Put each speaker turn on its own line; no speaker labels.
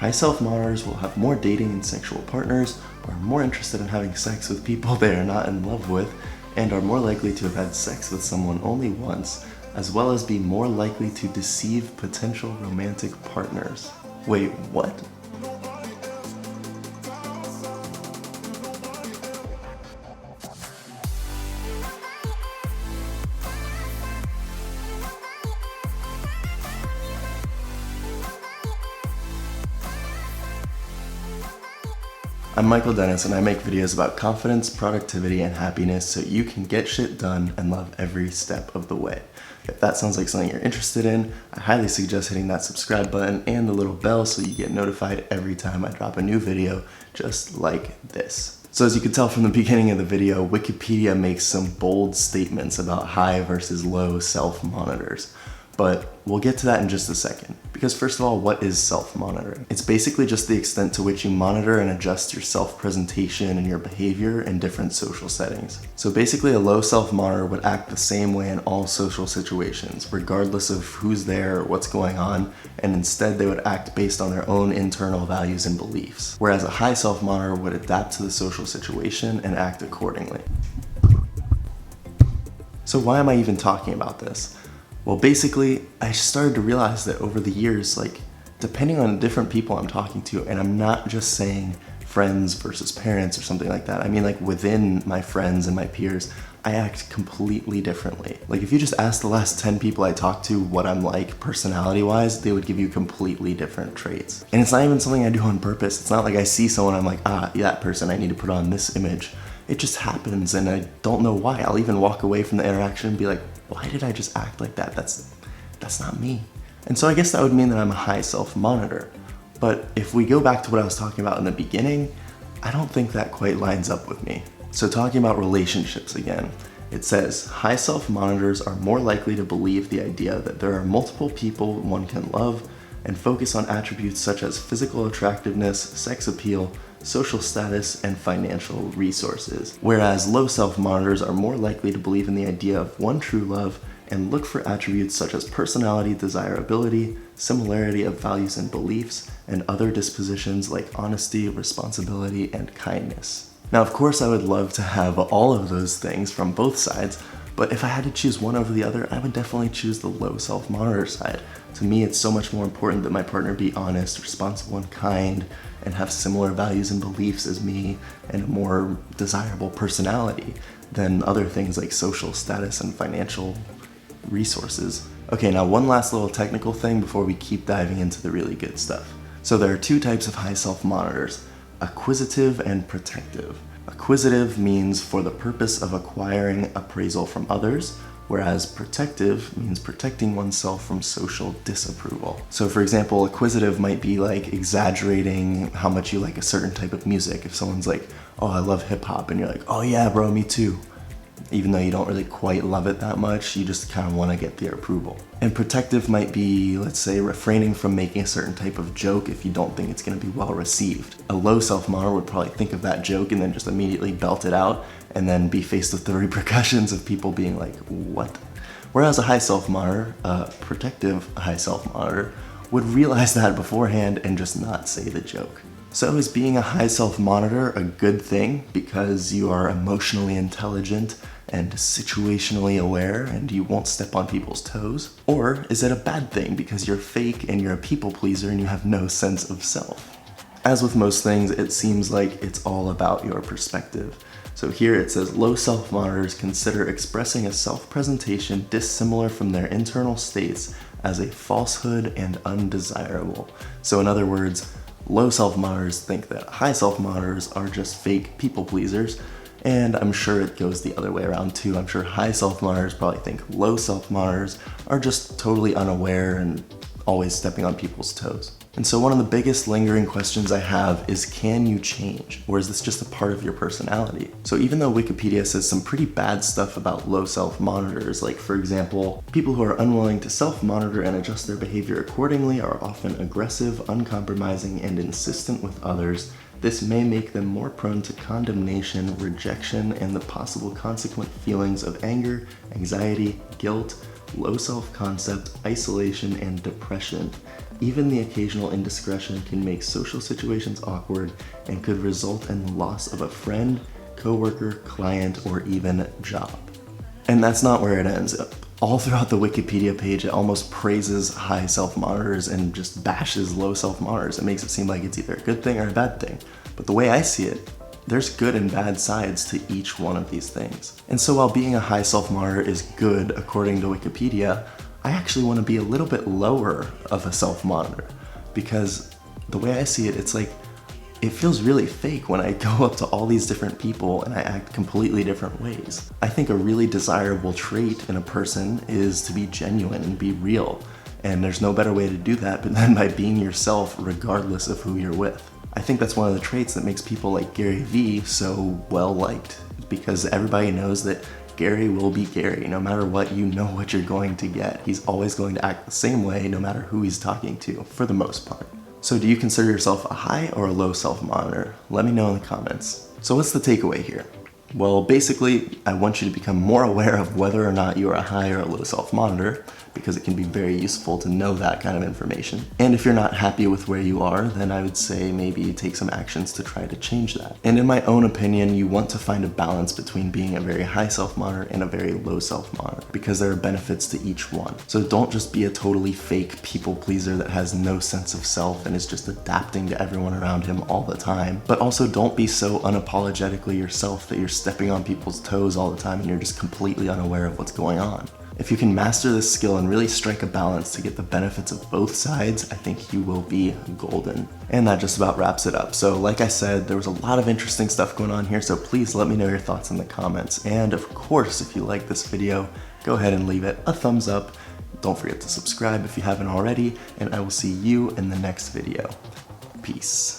High self-monitors will have more dating and sexual partners, are more interested in having sex with people they are not in love with, and are more likely to have had sex with someone only once, as well as be more likely to deceive potential romantic partners. Wait, what? I'm Michael Dennis, and I make videos about confidence, productivity, and happiness so you can get shit done and love every step of the way. If that sounds like something you're interested in, I highly suggest hitting that subscribe button and the little bell so you get notified every time I drop a new video just like this. So as you can tell from the beginning of the video, Wikipedia makes some bold statements about high versus low self-monitors. But we'll get to that in just a second. Because first of all, what is self-monitoring? It's basically just the extent to which you monitor and adjust your self-presentation and your behavior in different social settings. So basically a low self-monitor would act the same way in all social situations, regardless of who's there or what's going on, and instead they would act based on their own internal values and beliefs. Whereas a high self-monitor would adapt to the social situation and act accordingly. So why am I even talking about this? Well, basically, I started to realize that over the years, depending on different people I'm talking to, and I'm not just saying friends versus parents or something like that. I mean, within my friends and my peers, I act completely differently. If you just ask the last 10 people I talked to what I'm like personality-wise, they would give you completely different traits. And it's not even something I do on purpose. It's not like I see someone, I'm like, that person, I need to put on this image. It just happens, and I don't know why. I'll even walk away from the interaction and be like, why did I just act like that? That's not me. And so I guess that would mean that I'm a high self-monitor. But if we go back to what I was talking about in the beginning, I don't think that quite lines up with me. So talking about relationships again, it says, high self-monitors are more likely to believe the idea that there are multiple people one can love and focus on attributes such as physical attractiveness, sex appeal, social status, and financial resources. Whereas low self-monitors are more likely to believe in the idea of one true love and look for attributes such as personality, desirability, similarity of values and beliefs, and other dispositions like honesty, responsibility, and kindness. Now, of course, I would love to have all of those things from both sides, but if I had to choose one over the other, I would definitely choose the low self-monitor side. To me, it's so much more important that my partner be honest, responsible, and kind, and have similar values and beliefs as me, and a more desirable personality than other things like social status and financial resources. Okay, now one last little technical thing before we keep diving into the really good stuff. So there are two types of high self-monitors, acquisitive and protective. Acquisitive means for the purpose of acquiring appraisal from others, whereas protective means protecting oneself from social disapproval. So for example, acquisitive might be exaggerating how much you like a certain type of music. If someone's like, oh, I love hip hop, and you're like, oh yeah, bro, me too. Even though you don't really quite love it that much, you just kind of want to get their approval. And protective might be, let's say, refraining from making a certain type of joke if you don't think it's going to be well received. A low self-monitor would probably think of that joke and then just immediately belt it out and then be faced with the repercussions of people being like, what? Whereas a high self-monitor, protective high self-monitor, would realize that beforehand and just not say the joke. So is being a high self-monitor a good thing because you are emotionally intelligent and situationally aware and you won't step on people's toes? Or is it a bad thing because you're fake and you're a people pleaser and you have no sense of self? As with most things, it seems like it's all about your perspective. So here it says, low self-monitors consider expressing a self-presentation dissimilar from their internal states as a falsehood and undesirable. So in other words, low self-monitors think that high self-monitors are just fake people pleasers, and I'm sure it goes the other way around too. I'm sure high self-monitors probably think low self-monitors are just totally unaware and always stepping on people's toes. And so one of the biggest lingering questions I have is, can you change? Or is this just a part of your personality? So even though Wikipedia says some pretty bad stuff about low self-monitors, like for example, people who are unwilling to self-monitor and adjust their behavior accordingly are often aggressive, uncompromising, and insistent with others. This may make them more prone to condemnation, rejection, and the possible consequent feelings of anger, anxiety, guilt, low self-concept, isolation, and depression. Even the occasional indiscretion can make social situations awkward and could result in the loss of a friend, coworker, client, or even job. And that's not where it ends. All throughout the Wikipedia page, it almost praises high self-monitors and just bashes low self-monitors. It makes it seem like it's either a good thing or a bad thing. But the way I see it, there's good and bad sides to each one of these things. And so while being a high self-monitor is good according to Wikipedia, I actually want to be a little bit lower of a self-monitor, because the way I see it, it's like, it feels really fake when I go up to all these different people and I act completely different ways. I think a really desirable trait in a person is to be genuine and be real. And there's no better way to do that than by being yourself regardless of who you're with. I think that's one of the traits that makes people like Gary Vee so well liked, because everybody knows that Gary will be Gary. No matter what, you know what you're going to get. He's always going to act the same way no matter who he's talking to, for the most part. So do you consider yourself a high or a low self-monitor? Let me know in the comments. So what's the takeaway here? Well, basically, I want you to become more aware of whether or not you are a high or a low self-monitor, because it can be very useful to know that kind of information. And if you're not happy with where you are, then I would say maybe take some actions to try to change that. And in my own opinion, you want to find a balance between being a very high self-monitor and a very low self-monitor, because there are benefits to each one. So don't just be a totally fake people pleaser that has no sense of self and is just adapting to everyone around him all the time. But also don't be so unapologetically yourself that you're stepping on people's toes all the time and you're just completely unaware of what's going on. If you can master this skill and really strike a balance to get the benefits of both sides, I think you will be golden. And that just about wraps it up. So like I said, there was a lot of interesting stuff going on here, so please let me know your thoughts in the comments. And of course, if you like this video, go ahead and leave it a thumbs up. Don't forget to subscribe if you haven't already, and I will see you in the next video. Peace.